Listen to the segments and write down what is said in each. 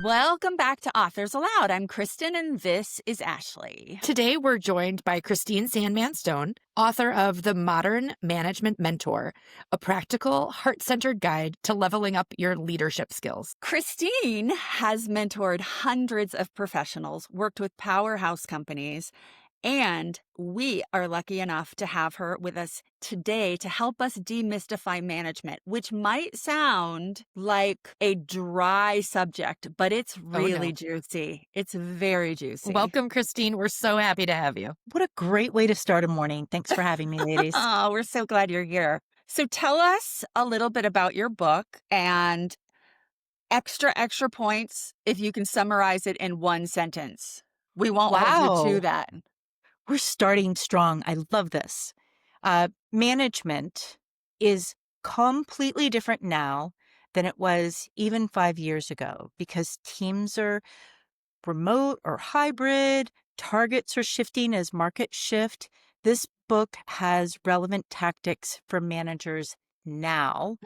Welcome back to Authors Aloud. I'm Kristin and this is Ashley. Today, we're joined by Christine Sandman Stone, author of The Modern Management Mentor, a practical, heart-centered guide to leveling up your leadership skills. Christine has mentored hundreds of professionals, worked with powerhouse companies, and we are lucky enough to have her with us today to help us demystify management, which might sound like a dry subject, but it's really juicy. It's very juicy. Welcome, Christine. We're so happy to have you. What a great way to start a morning. Thanks for having me, ladies. Oh, we're so glad you're here. So tell us a little bit about your book and extra points if you can summarize it in one sentence. We won't hold you to that. We're starting strong. I love this. Management is completely different now than it was even 5 years ago because teams are remote or hybrid. Targets are shifting as markets shift. This book has relevant tactics for managers now,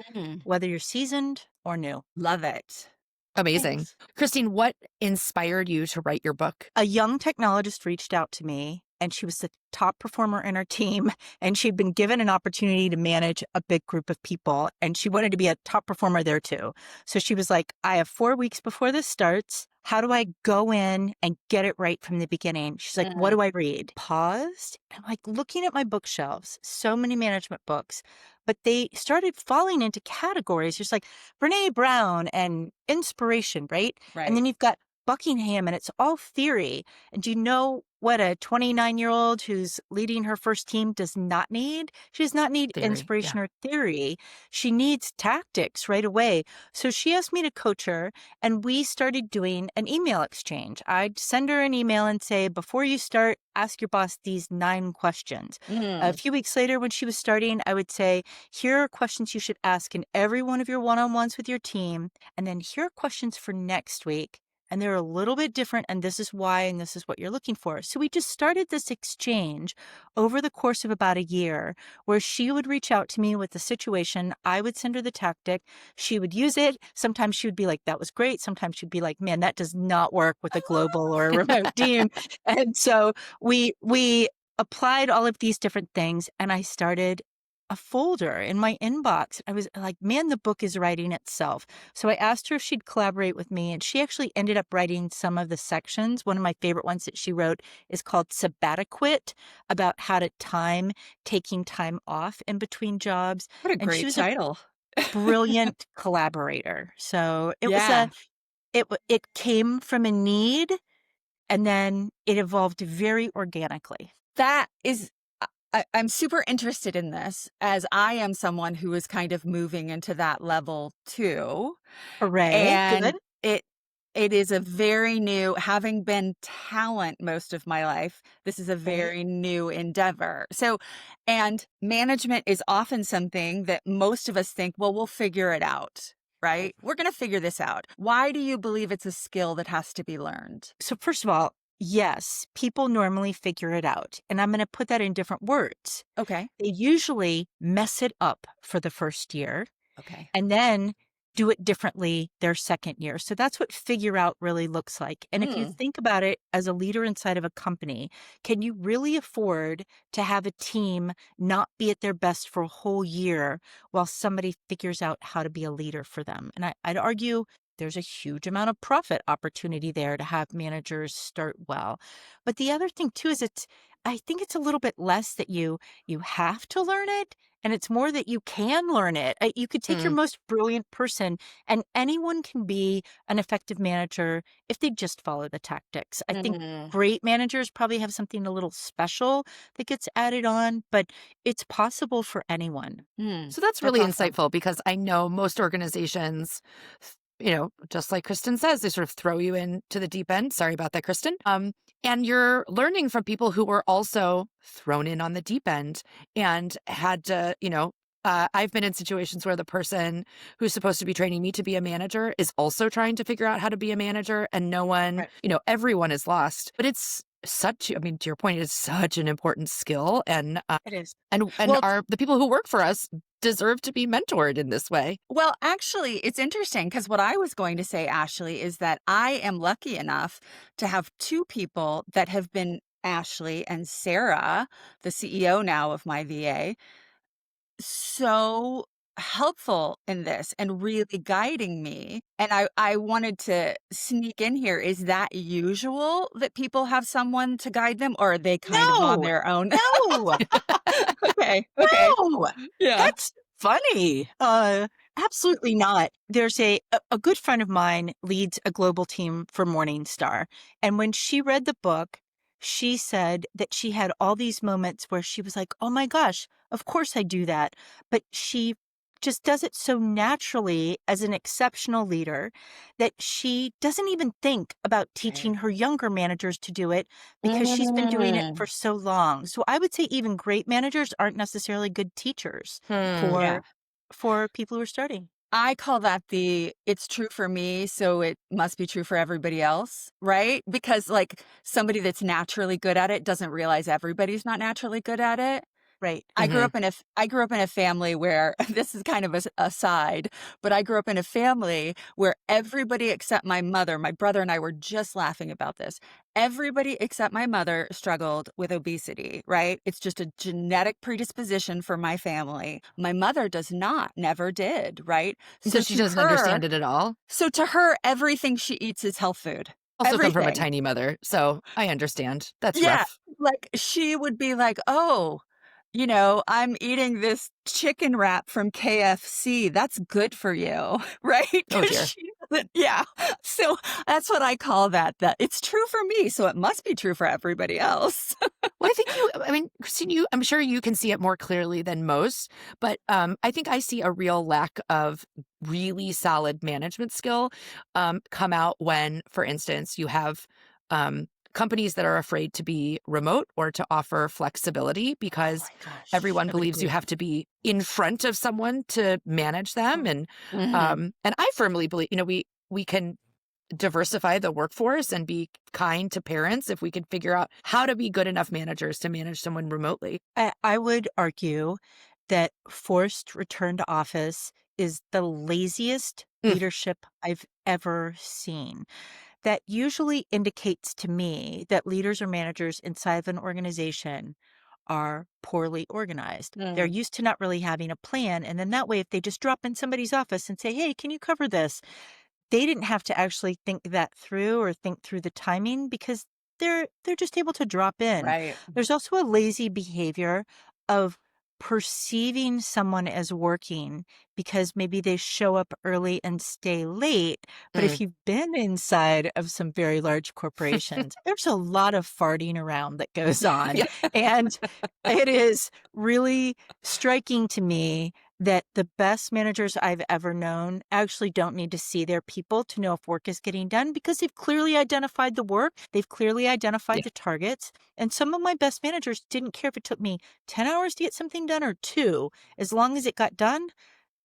whether you're seasoned or new. Love it. Amazing. Thanks. Christine, what inspired you to write your book? A young technologist reached out to me, and she was the top performer in her team, and she'd been given an opportunity to manage a big group of people, and she wanted to be a top performer there too. So she was like, I have 4 weeks before this starts. How do I go in and get it right from the beginning? She's like, what do I read? Paused. I'm like looking at my bookshelves, so many management books, but they started falling into categories. Just like Brene Brown and inspiration, right? Right. And then you've got Buckingham, and it's all theory. And do you know what a 29-year-old who's leading her first team does not need? She does not need inspiration or theory. She needs tactics right away. So she asked me to coach her, and we started doing an email exchange. I'd send her an email and say, before you start, ask your boss these 9 questions. A few weeks later, when she was starting, I would say, here are questions you should ask in every one of your one-on-ones with your team. And then here are questions for next week. And they're a little bit different, and this is why, and this is what you're looking for. So we just started this exchange over the course of about a year where she would reach out to me with the situation. I would send her the tactic. She would use it. Sometimes she would be like, that was great. Sometimes she'd be like, man, that does not work with a global or a remote team. And so we applied all of these different things, and I started a folder in my inbox. I was like, man, the book is writing itself. So I asked her if she'd collaborate with me, and she actually ended up writing some of the sections. One of my favorite ones that she wrote is called Sabbatiquit, about how to time taking time off in between jobs. What a great title. Brilliant collaborator. So it came from a need, and then it evolved very organically. That is I'm super interested in this as I am someone who is kind of moving into that level too. Hooray. And Good. it is a very new, having been talent most of my life, this is a very new endeavor. So, and management is often something that most of us think, well, we'll figure it out, right? We're going to figure this out. Why do you believe it's a skill that has to be learned? So first of all, yes, people normally figure it out. And I'm going to put that in different words. Okay. They usually mess it up for the first year. Okay. And then do it differently their second year. So that's what figure out really looks like. And if you think about it as a leader inside of a company, can you really afford to have a team not be at their best for a whole year while somebody figures out how to be a leader for them? And I'd argue there's a huge amount of profit opportunity there to have managers start well. But the other thing too is I think it's a little bit less that you have to learn it, and it's more that you can learn it. You could take your most brilliant person, and anyone can be an effective manager if they just follow the tactics. I think great managers probably have something a little special that gets added on, but it's possible for anyone. So that's really insightful, because I know most organizations, just like Kristin says, they sort of throw you into the deep end. Sorry about that, Kristin. And you're learning from people who were also thrown in on the deep end and had to, I've been in situations where the person who's supposed to be training me to be a manager is also trying to figure out how to be a manager, and no one, everyone is lost. But it's to your point, it's such an important skill. And it is. And the people who work for us deserve to be mentored in this way. Well, actually, it's interesting because what I was going to say, Ashley, is that I am lucky enough to have two people that have been Ashley and Sarah, the CEO now of my VA, so helpful in this and really guiding me. And I wanted to sneak in here. Is that usual that people have someone to guide them, or are they kind of on No, their own? no, Okay. Okay. no. Yeah. That's funny. Absolutely not. There's a good friend of mine leads a global team for Morningstar. And when she read the book, she said that she had all these moments where she was like, oh my gosh, of course I do that. But she just does it so naturally as an exceptional leader that she doesn't even think about teaching Right. her younger managers to do it because she's been doing it Mm. for so long. So I would say even great managers aren't necessarily good teachers Hmm. Yeah. for people who are starting. I call that it's true for me, so it must be true for everybody else, right? Because like somebody that's naturally good at it doesn't realize everybody's not naturally good at it. Right. Hmm. I grew up in a family where this is kind of a aside, but I grew up in a family where everybody except my mother, my brother and I were just laughing about this. Everybody except my mother struggled with obesity, right? It's just a genetic predisposition for my family. My mother does not, never did, right? So she doesn't understand it at all. So to her, everything she eats is health food. Also come from a Everything. tiny mother, so I understand. That's Yeah. rough. Like she would be like, oh, I'm eating this chicken wrap from KFC. That's good for you, right? Oh 'Cause dear. she doesn't, yeah. So that's what I call that it's true for me, so it must be true for everybody else. Well, I mean, Christine, I'm sure you can see it more clearly than most, but I think I see a real lack of really solid management skill come out when, for instance, you have companies that are afraid to be remote or to offer flexibility Oh because my gosh, everyone I would believes you agree. have to be in front of someone to manage them, Mhm. and I firmly believe, we can diversify the workforce and be kind to parents if we could figure out how to be good enough managers to manage someone remotely. I would argue that forced return to office is the laziest Mm, leadership I've ever seen. That usually indicates to me that leaders or managers inside of an organization are poorly organized. They're Mm. used to not really having a plan. And then that way, if they just drop in somebody's office and say, hey, can you cover this? They didn't have to actually think that through or think through the timing because they're just able to drop in. Right. There's also a lazy behavior of perceiving someone as working because maybe they show up early and stay late. But mm. if you've been inside of some very large corporations, there's a lot of farting around that goes on. Yeah. And it is really striking to me that the best managers I've ever known actually don't need to see their people to know if work is getting done because they've clearly identified the work, they've clearly identified Yeah. the targets. And some of my best managers didn't care if it took me 10 hours to get something done or 2. As long as it got done,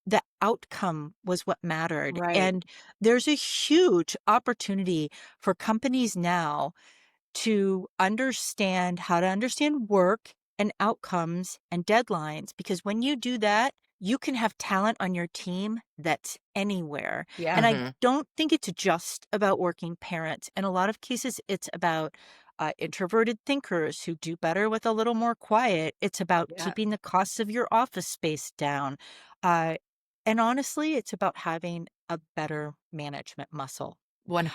the outcome was what mattered. Right. And there's a huge opportunity for companies now to understand how to understand work and outcomes and deadlines. Because when you do that, you can have talent on your team that's anywhere. And Yeah. I Mhm. don't think it's just about working parents. In a lot of cases, it's about introverted thinkers who do better with a little more quiet. It's about Yeah. keeping the costs of your office space down. Uh, and honestly, it's about having a better management muscle.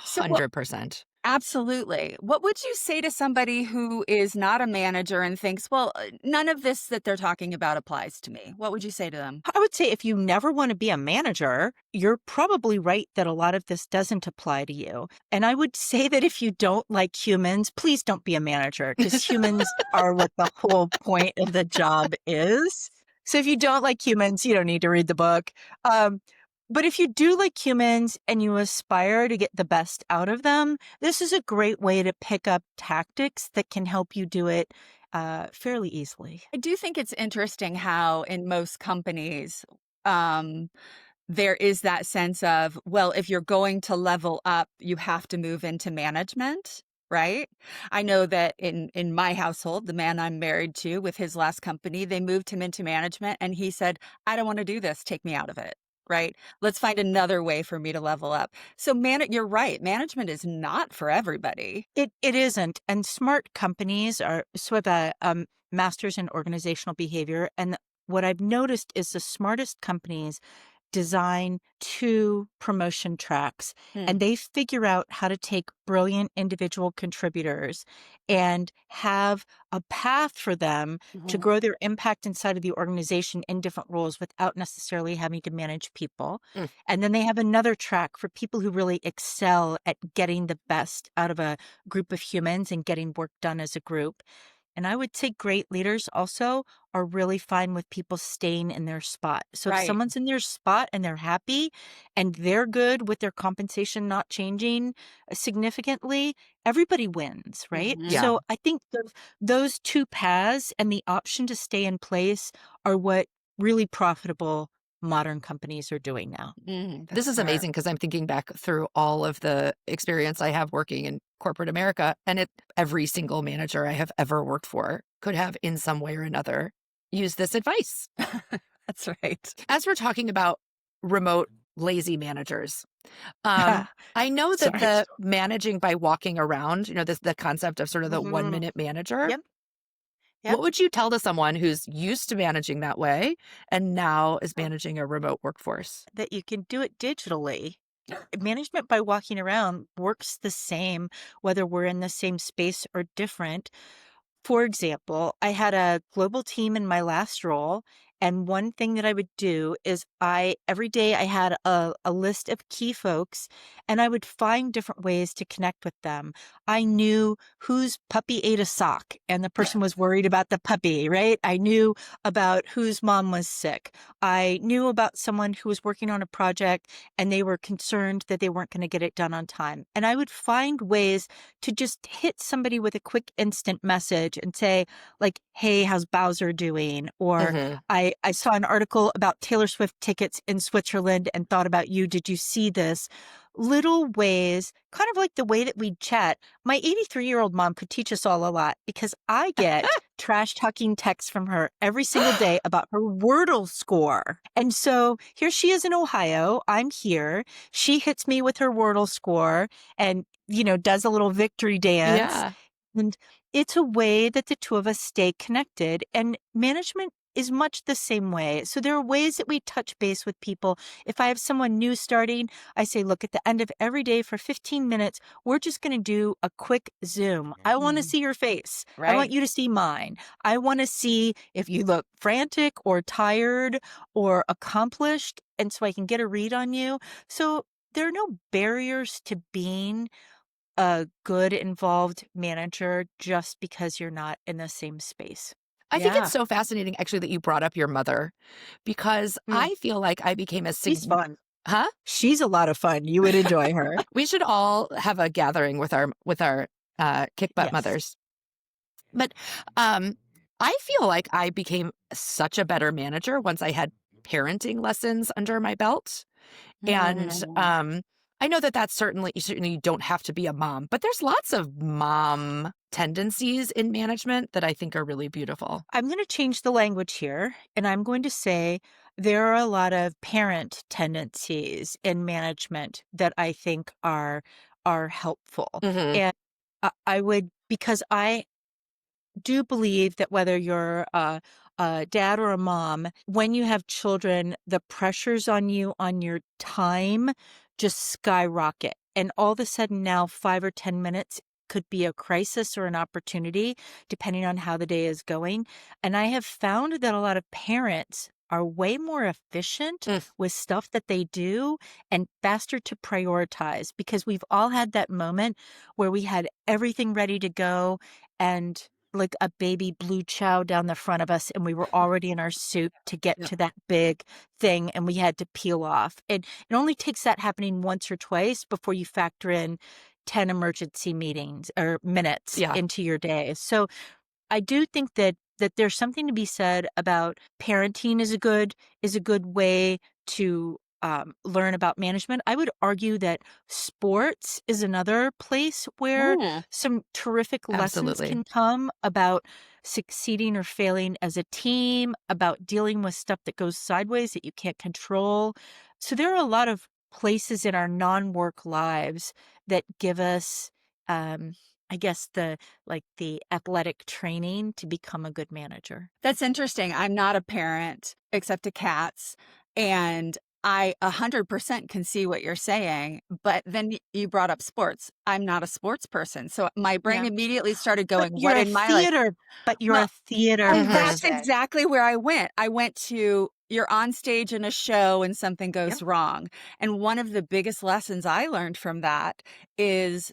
So what 100%. Absolutely. What would you say to somebody who is not a manager and thinks, well, none of this that they're talking about applies to me? What would you say to them? I would say if you never want to be a manager, you're probably right that a lot of this doesn't apply to you. And I would say that if you don't like humans, please don't be a manager because humans are what the whole point of the job is. So if you don't like humans, you don't need to read the book. Um, but if you do like humans and you aspire to get the best out of them, this is a great way to pick up tactics that can help you do it fairly easily. I do think it's interesting how in most companies, um, there is that sense of, well, if you're going to level up, you have to move into management. right? I know that in my household, the man I'm married to with his last company, they moved him into management and he said, "I don't want to do this. Take me out of it." Right? Let's find another way for me to level up. So you're right. Management is not for everybody. It isn't. And smart companies are so I have a master's in organizational behavior. And what I've noticed is the smartest companies design two promotion tracks, Hmm. and they figure out how to take brilliant individual contributors and have a path for them to Mhm. grow their impact inside of the organization in different roles without necessarily having to manage people. Mm. And then they have another track for people who really excel at getting the best out of a group of humans and getting work done as a group. And I would say great leaders also are really fine with people staying in their spot. So if Right. someone's in their spot and they're happy and they're good with their compensation not changing significantly, everybody wins, right? Yeah. So I think those two paths and the option to stay in place are what really profitable modern companies are doing now. This That's is smart. amazing because I'm thinking back through all of the experience I have working in corporate America, and every single manager I have ever worked for could have, in some way or another, used this advice. That's right. As we're talking about remote lazy managers, I know that Sorry. the managing by walking around, the concept of sort of the Mhm. 1 minute manager. Yep. Yep. What would you tell to someone who's used to managing that way and now is managing a remote workforce? That you can do it digitally. Management by walking around works the same, whether we're in the same space or different. For example, I had a global team in my last role, and one thing that I would do is every day I had a list of key folks, and I would find different ways to connect with them. I knew whose puppy ate a sock, and the person was worried about the puppy, right? I knew about whose mom was sick. I knew about someone who was working on a project, and they were concerned that they weren't going to get it done on time. And I would find ways to just hit somebody with a quick instant message and say, like, "Hey, how's Bowser doing?" Or Hmm. I saw an article about Taylor Swift tickets in Switzerland and thought about you. Did you see this? Little ways, kind of like the way that we chat. My 83-year-old mom could teach us all a lot because I get trash talking texts from her every single day about her Wordle score. And so here she is in Ohio. I'm here. She hits me with her Wordle score and, does a little victory dance. Yeah. And it's a way that the two of us stay connected. And management is much the same way. So there are ways that we touch base with people. If I have someone new starting, I say, look, at the end of every day for 15 minutes, we're just going to do a quick Zoom. I want to Mhm. see your face. I want Right. you to see mine. I want to see if you look frantic or tired or accomplished. And so I can get a read on you. So there are no barriers to being a good involved manager just because you're not in the same space. I think it's Yeah. so fascinating, actually, that you brought up your mother, because Mm. I feel like I became She's fun. huh? She's a lot of fun. You would enjoy her. We should all have a gathering with our kick butt Yes. mothers. But I feel like I became such a better manager once I had parenting lessons under my belt. And Mm. I know that that's certainly you don't have to be a mom, but there's lots of mom tendencies in management that I think are really beautiful. I'm going to change the language here, and I'm going to say there are a lot of parent tendencies in management that I think are helpful. Hmm. And I would, because I do believe that whether you're a dad or a mom, when you have children, the pressures on you on your time just skyrocket. And all of a sudden now 5 or 10 minutes could be a crisis or an opportunity, depending on how the day is going. And I have found that a lot of parents are way more efficient Mm, with stuff that they do and faster to prioritize because we've all had that moment where we had everything ready to go and like a baby blue chow down the front of us and we were already in our suit to get yeah. to that big thing and we had to peel off. And it only takes that happening once or twice before you factor in 10 emergency meetings or minutes Yeah. into your day. So I do think that there's something to be said about parenting is a good way to learn about management. I would argue that sports is another place where some terrific lessons Absolutely. can come about succeeding or failing as a team, about dealing with stuff that goes sideways that you can't control. So there are a lot of places in our non-work lives that give us, I guess, the athletic training to become a good manager. That's interesting. I'm not a parent except to cats, and I 100% can see what you're saying, but then you brought up sports. I'm not a sports person, so my brain Yeah. immediately started going, You're what a in my life? theater, but you're Well, a theater and that's person. exactly where I went. I went to, you're on stage in a show and something goes wrong. And one of the biggest lessons I learned from that is,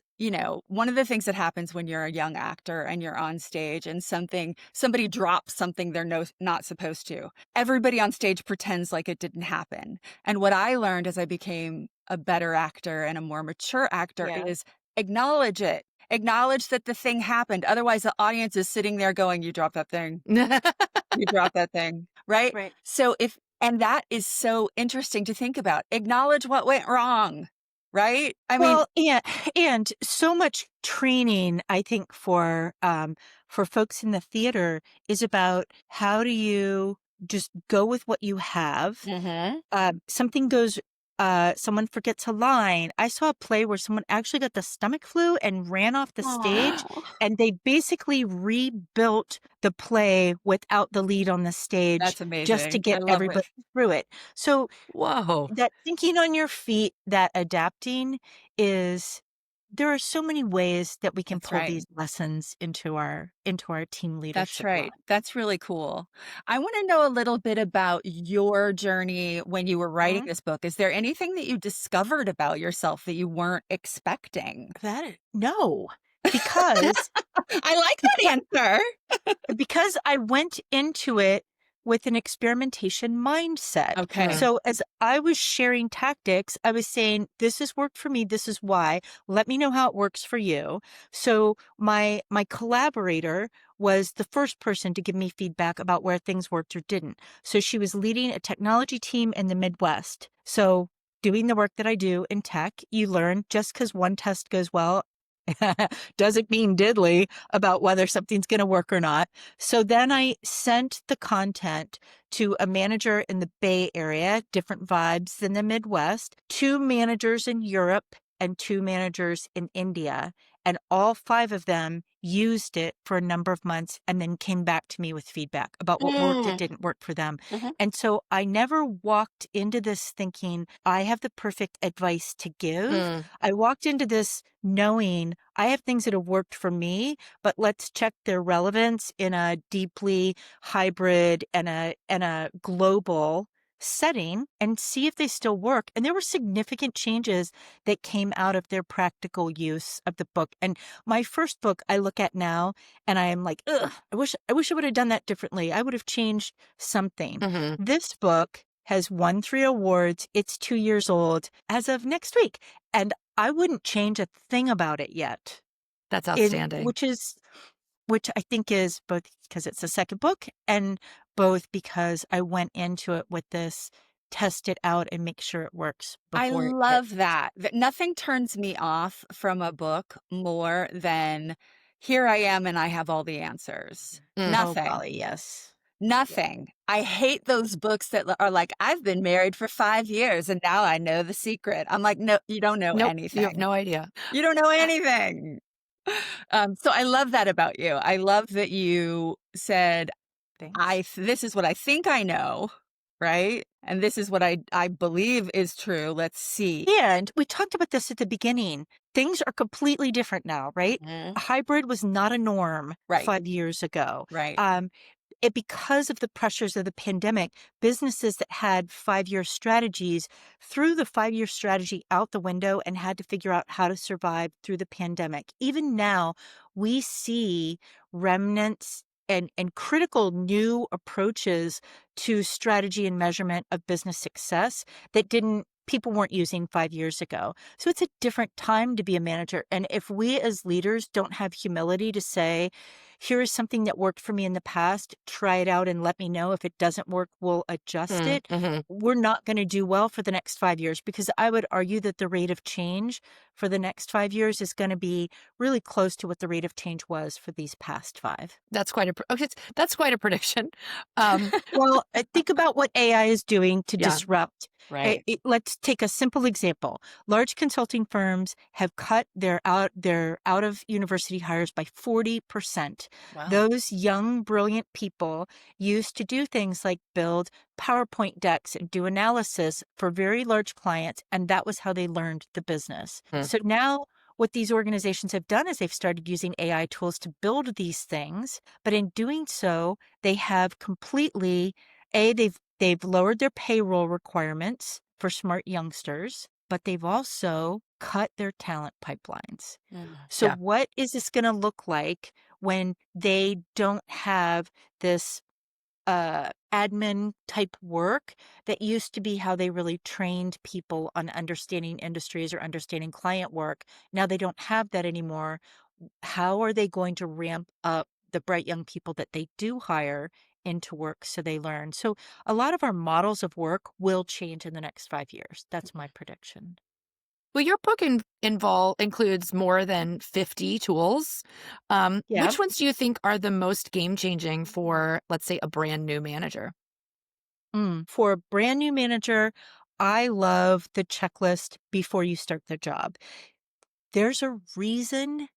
one of the things that happens when you're a young actor and you're on stage and somebody drops something they're not supposed to. Everybody on stage pretends like it didn't happen. And what I learned as I became a better actor and a more mature actor is acknowledge it. Acknowledge that the thing happened. Otherwise, the audience is sitting there going, you dropped that thing. You dropped that thing. Right? Right. So and that is so interesting to think about. Acknowledge what went wrong. Right? I mean, Well, and so much training, I think, for folks in the theater is about how do you just go with what you have. Something goes, someone forgets a line. I saw a play where someone actually got the stomach flu and ran off the stage, and they basically rebuilt the play without the lead on the stage that's amazing. just to get I love everybody through it. So Whoa. that thinking on your feet, that adapting there are so many ways that we can That's pull right. these lessons into our team leadership. That's right. line. That's really cool. I want to know a little bit about your journey when you were writing this book. Is there anything that you discovered about yourself that you weren't expecting? No, because I like that answer. because I went into it with an experimentation mindset. Okay. So as I was sharing tactics, I was saying, this has worked for me. This is why. Let me know how it works for you. So my collaborator was the first person to give me feedback about where things worked or didn't. So she was leading a technology team in the Midwest. So doing the work that I do in tech, you learn just because one test goes well doesn't mean diddly about whether something's going to work or not. So then I sent the content to a manager in the Bay Area, different vibes than the Midwest, 2 managers in Europe, and 2 managers in India. And all 5 of them used it for a number of months and then came back to me with feedback about what worked and didn't work for them. And so I never walked into this thinking, I have the perfect advice to give. I walked into this knowing I have things that have worked for me, but let's check their relevance in a deeply hybrid and a global setting and see if they still work. And there were significant changes that came out of their practical use of the book. And my first book I look at now and I am like, ugh, I wish I would have done that differently. I would have changed something. This book has won 3 awards. It's 2 years old as of next week. And I wouldn't change a thing about it yet. That's outstanding. Which I think is both because it's the second book and both because I went into it with this, test it out and make sure it works I before it love hits. that. Nothing turns me off from a book more than here I am and I have all the answers. Oh, Nothing. golly, yes. Nothing. I hate those books that are like, I've been married for 5 years and now I know the secret. I'm like, no, you don't know Nope, anything. you have no idea. You don't know anything. So I love that about you. I love that you said, Thanks. this is what I think I know, right? And this is what I believe is true. Let's see. And we talked about this at the beginning. Things are completely different now, right? Hybrid was not a norm 5 years ago. Right. Because of the pressures of the pandemic, businesses that had 5-year strategies threw the 5-year strategy out the window and had to figure out how to survive through the pandemic. Even now, we see remnants and critical new approaches to strategy and measurement of business success that people weren't using 5 years ago. So it's a different time to be a manager. And if we as leaders don't have humility to say, here is something that worked for me in the past. Try it out and let me know. If it doesn't work, we'll adjust it. Mm-hmm. We're not going to do well for the next 5 years, because I would argue that the rate of change for the next 5 years is going to be really close to what the rate of change was for these past 5. That's quite that's quite a prediction. Well, think about what AI is doing to disrupt. Right. Let's take a simple example. Large consulting firms have cut their out of university hires by 40%. Wow. Those young, brilliant people used to do things like build PowerPoint decks and do analysis for very large clients, and that was how they learned the business. So now what these organizations have done is they've started using AI tools to build these things, but in doing so, they have completely, they've lowered their payroll requirements for smart youngsters, but they've also cut their talent pipelines. So what is this going to look like when they don't have this admin type work that used to be how they really trained people on understanding industries or understanding client work? Now they don't have that anymore. How are they going to ramp up the bright young people that they do hire into work so they learn? So a lot of our models of work will change in the next 5 years. That's my prediction. Well, your book includes more than 50 tools. Which ones do you think are the most game-changing for, let's say, a brand new manager? For a brand new manager, I love the checklist before you start the job. There's a reason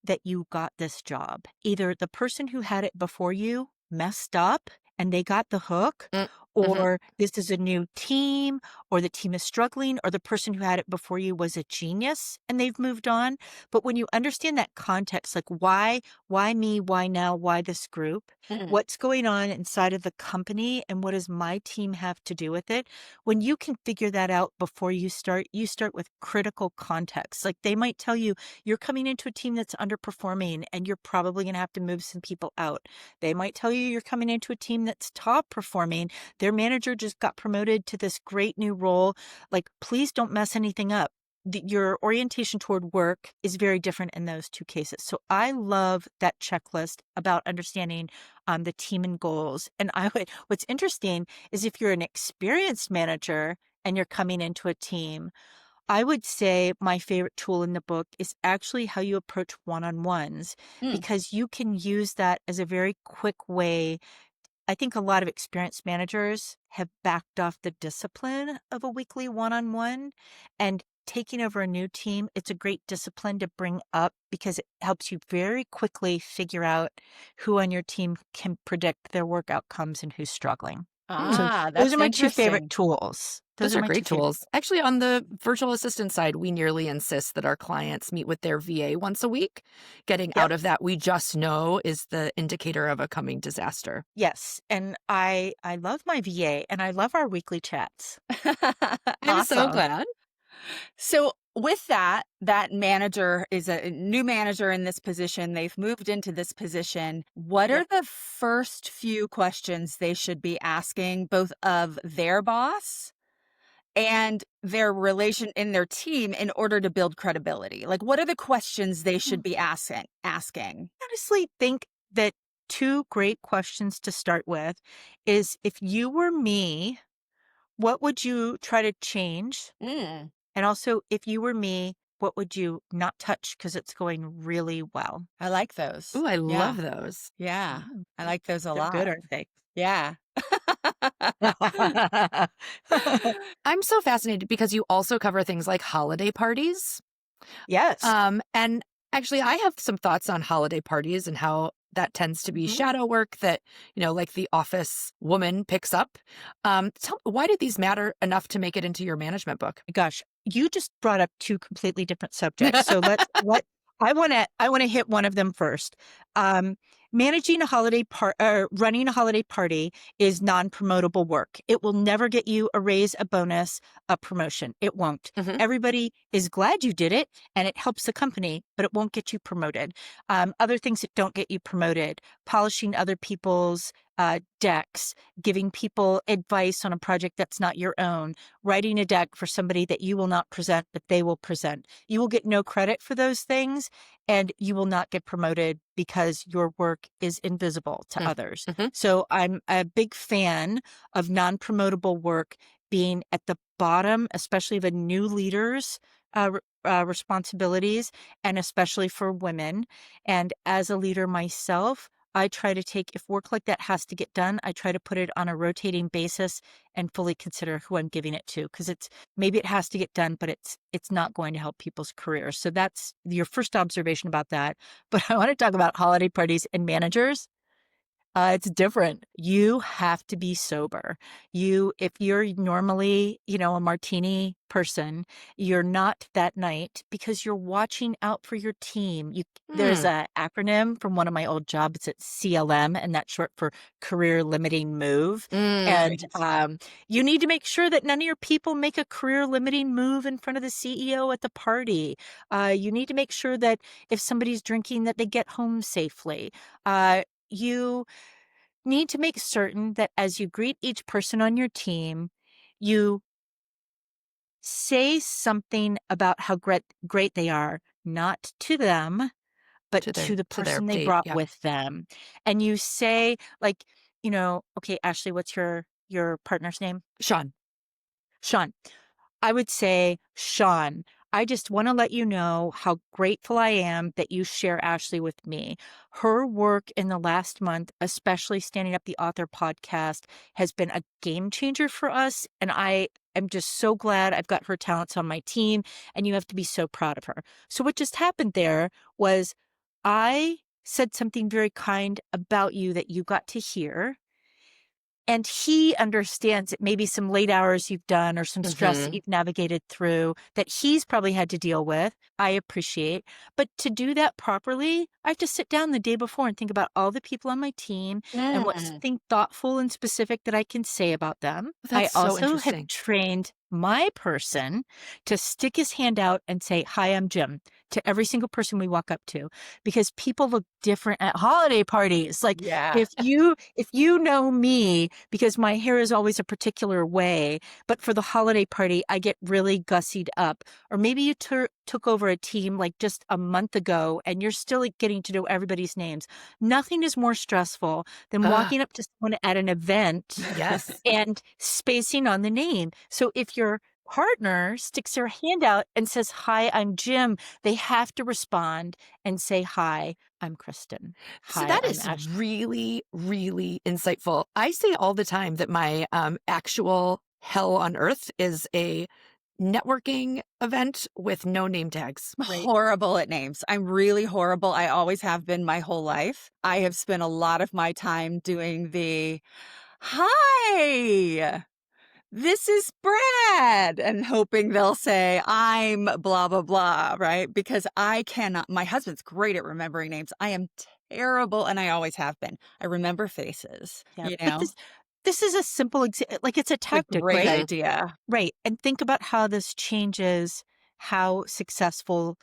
that you got this job. Either the person who had it before you messed up and they got the hook, or this is a new team, or the team is struggling, or the person who had it before you was a genius and they've moved on. But when you understand that context, like why me, why now, why this group, what's going on inside of the company, and what does my team have to do with it? When you can figure that out before you start with critical context. Like they might tell you, you're coming into a team that's underperforming and you're probably going to have to move some people out. They might tell you you're coming into a team that's top performing. Their manager just got promoted to this great new role. Like, please don't mess anything up. Your orientation toward work is very different in those two cases. So I love that checklist about understanding the team and goals. And what's interesting is if you're an experienced manager and you're coming into a team, I would say my favorite tool in the book is actually how you approach one-on-ones, because you can use that as a very quick way. I think a lot of experienced managers have backed off the discipline of a weekly one-on-one, and taking over a new team, it's a great discipline to bring up because it helps you very quickly figure out who on your team can predict their work outcomes and who's struggling. So those are my two favorite tools. Those are great tools. Actually, on the virtual assistant side, we nearly insist that our clients meet with their VA once a week. Getting out of that, we just know, is the indicator of a coming disaster. Yes. And I love my VA and I love our weekly chats. I'm so glad. So with that manager is a new manager in this position. They've moved into this position. What are the first few questions they should be asking, both of their boss and their relation in their team, in order to build credibility? Like, what are the questions they should be asking? I honestly think that two great questions to start with is, if you were me, what would you try to change? And also, if you were me, what would you not touch because it's going really well? I like those. Ooh, I love those. Yeah. I like those a lot. They're good, aren't they? Yeah. I'm so fascinated because you also cover things like holiday parties. Yes. And actually, I have some thoughts on holiday parties and how that tends to be shadow work that, like the office woman picks up. Why did these matter enough to make it into your management book? Gosh, you just brought up two completely different subjects. So I want to hit one of them first. Managing a holiday running a holiday party is non-promotable work. It will never get you a raise, a bonus, a promotion. It won't. Everybody is glad you did it and it helps the company, but it won't get you promoted. Other things that don't get you promoted: polishing other people's decks, giving people advice on a project that's not your own, writing a deck for somebody that you will not present, but they will present. You will get no credit for those things, and you will not get promoted because your work is invisible to others. So I'm a big fan of non-promotable work being at the bottom, especially of a new leader's responsibilities, and especially for women. And as a leader myself, I try to take, if work like that has to get done, I try to put it on a rotating basis and fully consider who I'm giving it to, because maybe it has to get done, but it's not going to help people's careers. So that's your first observation about that. But I want to talk about holiday parties and managers. It's different. You have to be sober. If you're normally, a martini person, you're not that night because you're watching out for your team. There's an acronym from one of my old jobs. It's CLM, and that's short for career limiting move. And you need to make sure that none of your people make a career limiting move in front of the CEO at the party. You need to make sure that if somebody's drinking, that they get home safely. You need to make certain that as you greet each person on your team, you say something about how great they are, not to them, but to the person they brought with them. And you say, like, okay, Ashley, what's your partner's name? Sean. I would say, Sean, I just want to let you know how grateful I am that you share Ashley with me. Her work in the last month, especially Standing Up the Author podcast, has been a game changer for us. And I am just so glad I've got her talents on my team, and you have to be so proud of her. So what just happened there was I said something very kind about you that you got to hear. And he understands that maybe some late hours you've done or some stress that you've navigated through that he's probably had to deal with. I appreciate. But to do that properly, I have to sit down the day before and think about all the people on my team and what's something thoughtful and specific that I can say about them. That's I so also have interesting. trained my person to stick his hand out and say, "Hi, I'm Jim," to every single person we walk up to, because people look different at holiday parties. Like, if you know me, because my hair is always a particular way, but for the holiday party, I get really gussied up. Or maybe you took over a team like just a month ago and you're still like, getting to know everybody's names. Nothing is more stressful than walking up to someone at an event and spacing on the name. So if your partner sticks their hand out and says, "Hi, I'm Jim," they have to respond and say, "Hi, I'm Kristin. So Hi, that I'm is Ashley." really, really insightful. I say all the time that my actual hell on earth is a networking event with no name tags. Horrible at names. I'm really horrible. I always have been my whole life. I have spent a lot of my time doing the, "Hi, this is Brad," and hoping they'll say, "I'm blah, blah, blah," right? Because I cannot, my husband's great at remembering names. I am terrible, and I always have been. I remember faces, Yeah, but this is a simple like, it's a It's a tactic, great right? idea. Right. And think about how this changes how successfully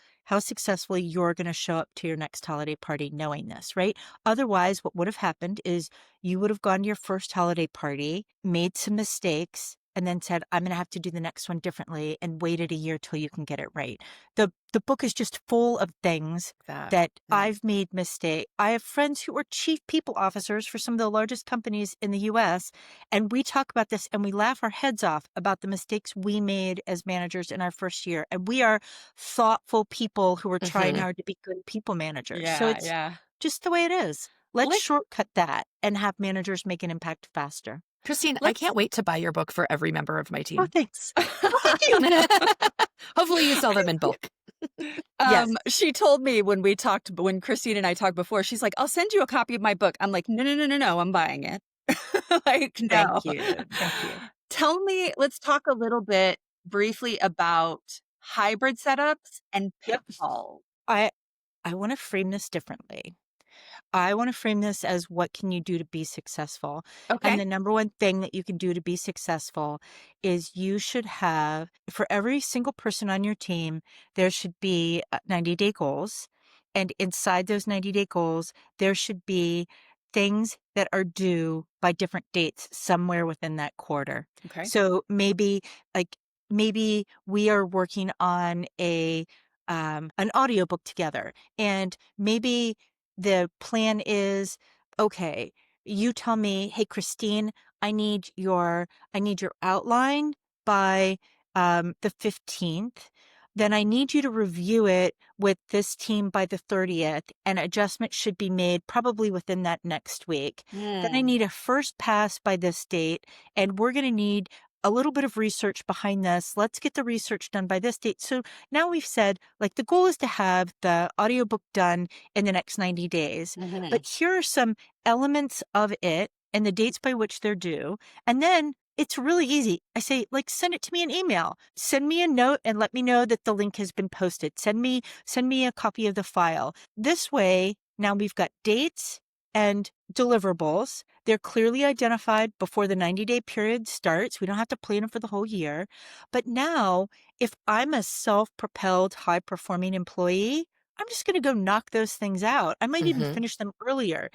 you're going to show up to your next holiday party knowing this, right? Otherwise, what would have happened is you would have gone to your first holiday party, made some mistakes, and then said, "I'm going to have to do the next one differently," and waited a year till you can get it right. The book is just full of things that I've made mistake. I have friends who are chief people officers for some of the largest companies in the US, and we talk about this and we laugh our heads off about the mistakes we made as managers in our first year. And we are thoughtful people who are trying hard to be good people managers. So it's just the way it is. Let's shortcut that and have managers make an impact faster. Christine, I can't wait to buy your book for every member of my Oh, team. thanks. Oh, thank you. Hopefully you sell them in bulk. Yes. She told me when Christine and I talked before, she's like, "I'll send you a copy of my book." I'm like, no, I'm buying it. Like, no. Thank you. Thank you. Let's talk a little bit briefly about hybrid setups and pitfalls. I want to frame this differently. I want to frame this as, what can you do to be successful? Okay. And the number one thing that you can do to be successful is you should have, for every single person on your team, there should be 90-day goals. And inside those 90-day goals, there should be things that are due by different dates somewhere within that quarter. Okay. So maybe we are working on an audiobook together, and maybe the plan is, okay, you tell me, hey, Christine, I need your outline by the 15th. Then I need you to review it with this team by the 30th, and adjustments should be made probably within that next week. Then I need a first pass by this date, and we're going to need a little bit of research behind this. Let's get the research done by this date. So now we've said, like, the goal is to have the audiobook done in the next 90 days. But here are some elements of it and the dates by which they're due. And then it's really easy. I say, like, send it to me in email. Send me a note and let me know that the link has been posted. Send me a copy of the file. This way, now we've got dates and deliverables. They're clearly identified before the 90-day period starts. We don't have to plan them for the whole year. But now, if I'm a self-propelled, high-performing employee, I'm just going to go knock those things out. I might even finish them earlier.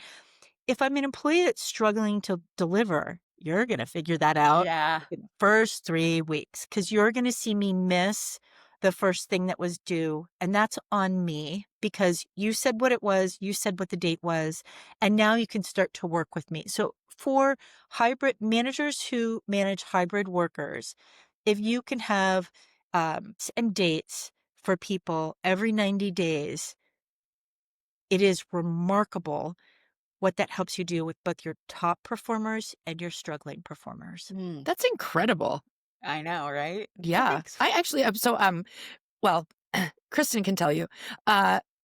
If I'm an employee that's struggling to deliver, you're going to figure that out in the first 3 weeks, because you're going to see me miss the first thing that was due. And that's on me, because you said what it was, you said what the date was, and now you can start to work with me. So for hybrid managers who manage hybrid workers, if you can have and dates for people every 90 days, it is remarkable what that helps you do with both your top performers and your struggling performers. That's incredible. I know, right? Yeah. I actually am well, Kristin can tell you,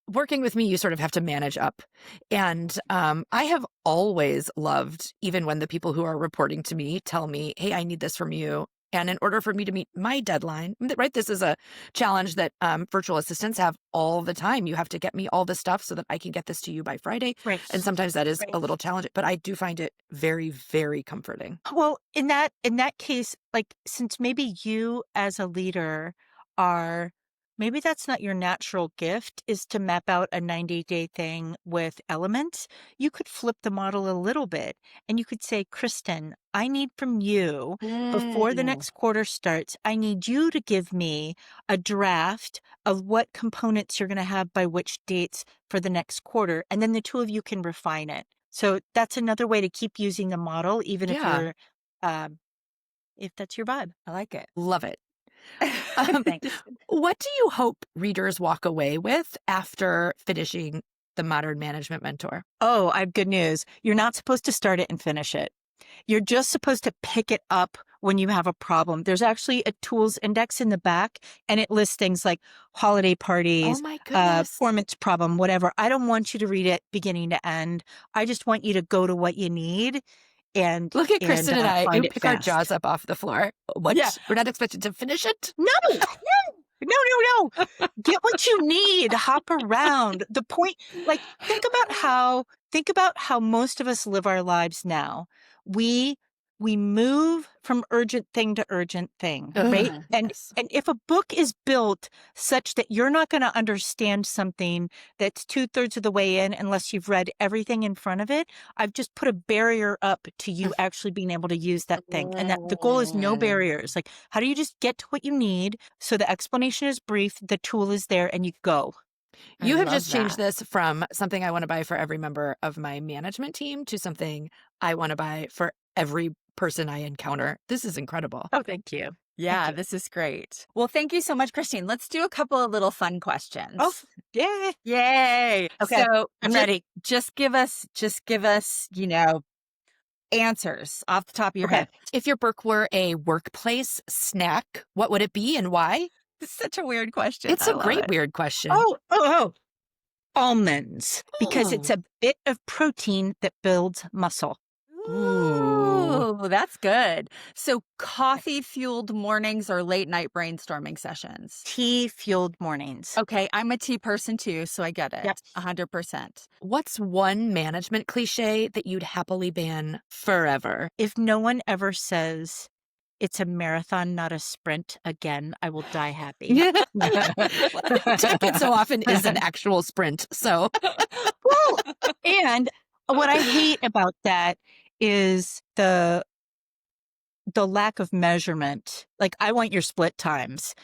working with me, you sort of have to manage up. And I have always loved, even when the people who are reporting to me tell me, hey, I need this from you. And in order for me to meet my deadline, right, this is a challenge that virtual assistants have all the time. You have to get me all the stuff so that I can get this to you by Friday. Right. And sometimes that is a little challenging, but I do find it very, very comforting. Well, in that case, like, since maybe you as a leader maybe that's not your natural gift, is to map out a 90-day thing with elements, you could flip the model a little bit and you could say, Kristin, I need from you before the next quarter starts, I need you to give me a draft of what components you're going to have by which dates for the next quarter. And then the two of you can refine it. So that's another way to keep using the model, even if you're, if that's your vibe. I like it. Love it. Thanks. What do you hope readers walk away with after finishing The Modern Management Mentor? Oh, I have good news. You're not supposed to start it and finish it. You're just supposed to pick it up when you have a problem. There's actually a tools index in the back, and it lists things like holiday parties, performance problem, whatever. I don't want you to read it beginning to end. I just want you to go to what you need. And look at Kristin and I, who pick our fast. jaws up off the floor. What? Yeah. We're not expected to finish it? No. Get what you need. Hop around. The point, like, think about how most of us live our lives now. We move from urgent thing to urgent thing, right? And if a book is built such that you're not going to understand something that's 2/3 of the way in unless you've read everything in front of it, I've just put a barrier up to you actually being able to use that thing. And that the goal is no barriers. Like, how do you just get to what you need? So the explanation is brief, the tool is there, and you go. You have just changed this from something I want to buy for every member of my management team to something I want to buy for every person I encounter. This is incredible. Oh, thank you. Yeah, this is great. Well, thank you so much, Christine. Let's do a couple of little fun questions. Oh, yeah. Yay. Okay. So I'm ready. Just give us, answers off the top of your head. If your book were a workplace snack, what would it be and why? It's such a weird question. It's a great weird question. Oh. Almonds, because it's a bit of protein that builds muscle. Ooh, that's good. So coffee-fueled mornings or late-night brainstorming sessions? Tea-fueled mornings. Okay, I'm a tea person too, so I get it. Yep. 100%. What's one management cliche that you'd happily ban forever? If no one ever says it's a marathon, not a sprint again, I will die happy. Taking so often is an actual sprint. So, well, and what I hate about that is the lack of measurement. Like, I want your split times.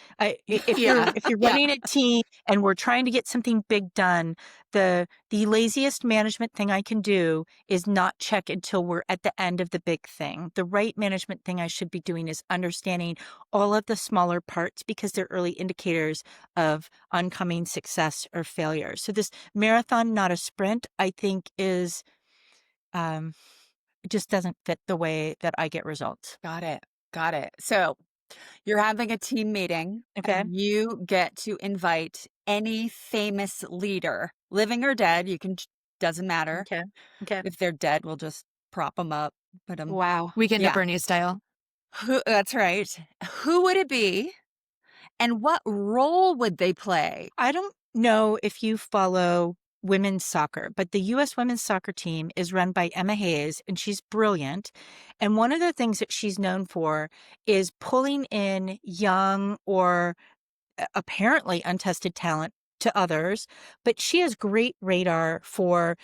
If Yeah. you're running a team and we're trying to get something big done, the laziest management thing I can do is not check until we're at the end of the big thing. The right management thing I should be doing is understanding all of the smaller parts because they're early indicators of oncoming success or failure. So this marathon, not a sprint, I think is it just doesn't fit the way that I get results. Got it. Got it. So you're having a team meeting Okay. and you get to invite any famous leader, living or dead. Doesn't matter. Okay. Okay. If they're dead, we'll just prop them up, put them. Wow. Weekend at Yeah. Bernie's style. That's right. Who would it be? And what role would they play? I don't know if you follow women's soccer, but the U.S. women's soccer team is run by Emma Hayes, and she's brilliant. And one of the things that she's known for is pulling in young or apparently untested talent to others, but she has great radar for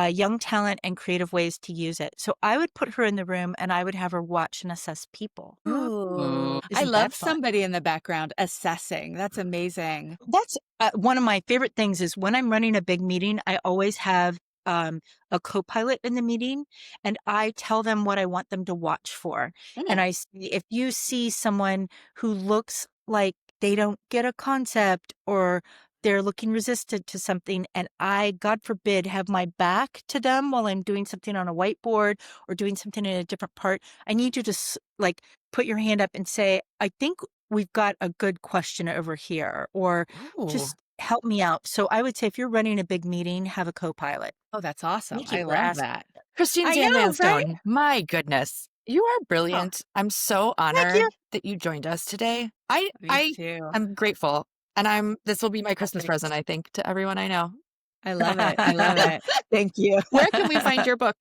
young talent and creative ways to use it. So I would put her in the room and I would have her watch and assess people. Ooh, I Isn't that love fun? somebody in the background assessing. That's amazing. That's one of my favorite things is when I'm running a big meeting, I always have a co-pilot in the meeting and I tell them what I want them to watch for. And Mm. I say, if you see someone who looks like they don't get a concept or they're looking resistant to something and I, God forbid, have my back to them while I'm doing something on a whiteboard or doing something in a different part, I need you to like put your hand up and say, I think we've got a good question over here, or Ooh. just help me out. So I would say if you're running a big meeting, have a co-pilot. Oh, that's awesome. Thank you I for love asking. that. Christine I Sandman know, right? Stone. My goodness. You are Oh, brilliant. I'm so thank honored you. that you joined us today. Me too. I'm grateful. And this will be my Oh, Christmas thanks. present, I think, to everyone I know. I love it. I love it. Thank you. Where can we find your book?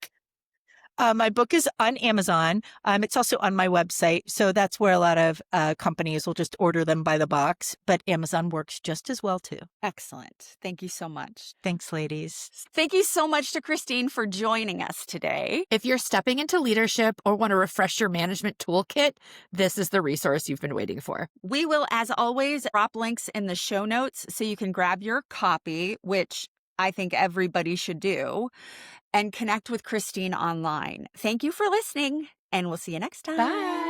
My book is on Amazon. It's also on my website. So that's where a lot of companies will just order them by the box. But Amazon works just as well, too. Excellent. Thank you so much. Thanks, ladies. Thank you so much to Christine for joining us today. If you're stepping into leadership or want to refresh your management toolkit, this is the resource you've been waiting for. We will, as always, drop links in the show notes so you can grab your copy, which I think everybody should do, and connect with Christine online. Thank you for listening, and we'll see you next time. Bye.